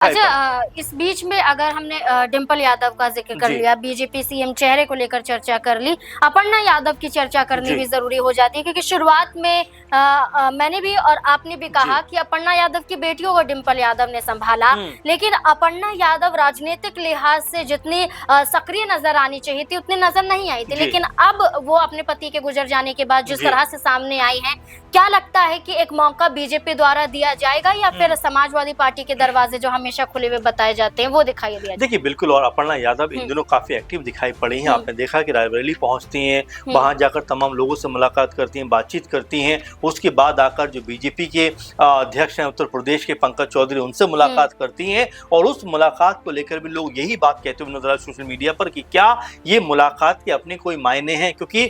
अच्छा, इस बीच में अगर हमने डिंपल यादव का जिक्र कर लिया, बीजेपी सीएम चेहरे को लेकर चर्चा कर ली, अपर्णा यादव की चर्चा करनी भी जरूरी हो जाती है, क्योंकि शुरुआत में मैंने भी और आपने भी कहा कि अपर्णा यादव की बेटियों को डिंपल यादव ने संभाला, लेकिन अपर्णा यादव राजनीतिक लिहाज से जितनी सक्रिय नजर आनी चाहिए थी उतनी नजर नहीं आई थी, लेकिन अब वो अपने पति के गुजर जाने के बाद जिस तरह से सामने आई हैं, क्या लगता है कि एक मौका बीजेपी द्वारा दिया जाएगा या फिर समाजवादी पार्टी के दरवाजे जो हमेशा खुले हुए बताए जाते हैं वो दिखाई दिया? देखिए बिल्कुल, और अपर्णा यादव इन दिनों काफी एक्टिव दिखाई पड़ी हैं। आपने देखा कि रायबरेली पहुंचती हैं, वहां जाकर तमाम लोगों से मुलाकात करती हैं, बातचीत करती हैं, उसके बाद आकर जो बीजेपी के अध्यक्ष हैं उत्तर प्रदेश के पंकज चौधरी, उनसे मुलाकात करती हैं, और उस मुलाकात को लेकर भी लोग यही बात कहते हुए नजर आए सोशल मीडिया पर कि क्या ये मुलाकात के अपने कोई मायने हैं, क्योंकि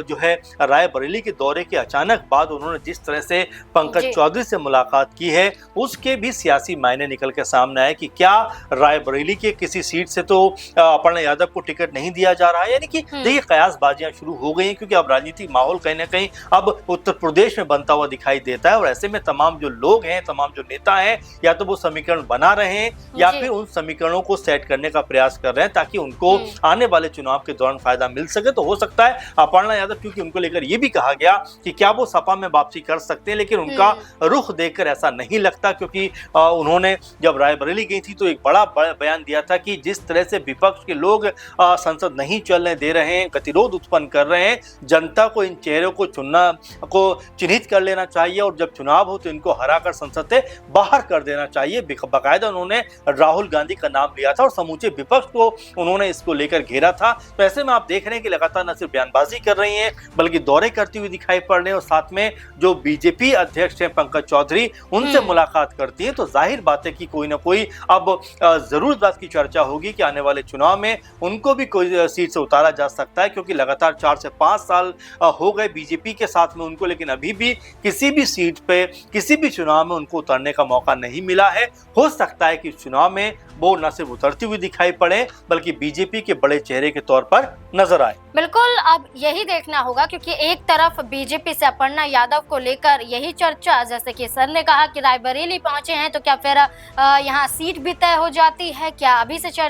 जो है रायबरेली के दौरे के अचानक बाद उन्होंने जिस तरह से पंकज चौधरी से मुलाकात की है उसके भी सियासी मायने निकल के सामने आए कि क्या रायबरेली के किसी सीट से तो अपर्णा यादव को टिकट नहीं दिया जा रहा है। यानी कि देखिए कयासबाजियां शुरू हो गई हैं, क्योंकि अब राजनीतिक माहौल कहीं ना कहीं अब उत्तर प्रदेश में बनता हुआ दिखाई देता है, और ऐसे में तमाम जो लोग हैं, तमाम जो नेता हैं, या तो वो समीकरण बना रहे हैं या फिर उन समीकरणों को सेट करने का प्रयास कर रहे हैं ताकि उनको आने वाले चुनाव के दौरान फायदा मिल सके। तो हो सकता है अपर्णा यादव, क्योंकि उनको लेकर ये भी कहा गया कि क्या वो सपा में वापसी कर सकते हैं, लेकिन उनका रुख देखकर ऐसा नहीं लगता, क्योंकि उन्होंने जब रायबरेली गई थी तो एक बड़ा बयान दिया था कि जिस तरह से विपक्ष के लोग संसद नहीं चलने दे रहे हैं, गतिरोध उत्पन्न कर रहे हैं, जनता को इन चेहरों को चिन्हित कर लेना चाहिए, और जब चुनाव हो तो इनको हराकर संसद से बाहर कर देना चाहिए। बाकायदा उन्होंने राहुल गांधी का नाम लिया था और समूचे विपक्ष को उन्होंने इसको लेकर घेरा था। तो ऐसे में आप देख रहे हैं कि लगातार न सिर्फ बयानबाजी कर रही हैं बल्कि दौरे करती हुई दिखाई पड़ रहे हैं, और साथ में जो बीजेपी अध्यक्ष हैं पंकज चौधरी, उनसे मुलाकात करती है। तो जाहिर बात है कि कोई ना कोई अब जरूर इस बात की चर्चा होगी कि आने वाले चुनाव में उनको भी कोई सीट से उतारा जा सकता है, क्योंकि लगातार 4 से 5 साल हो गए बीजेपी के साथ में उनको, लेकिन अभी भी किसी भी सीट पे किसी भी चुनाव में उनको उतरने का मौका नहीं मिला है। हो सकता है कि चुनाव में वो न सिर्फ उतरती हुई दिखाई पड़े बल्कि बीजेपी के बड़े चेहरे के तौर पर नजर आए। बिल्कुल, अब यही देखना होगा, क्योंकि एक तरफ बीजेपी से अपर्णा यादव को लेकर यही चर्चा, जैसे कि सर ने कहा कि रायबरेली पहुंचे हैं तो क्या फिर यहाँ सीट भी तय हो जाती है, क्या अभी से चर्चा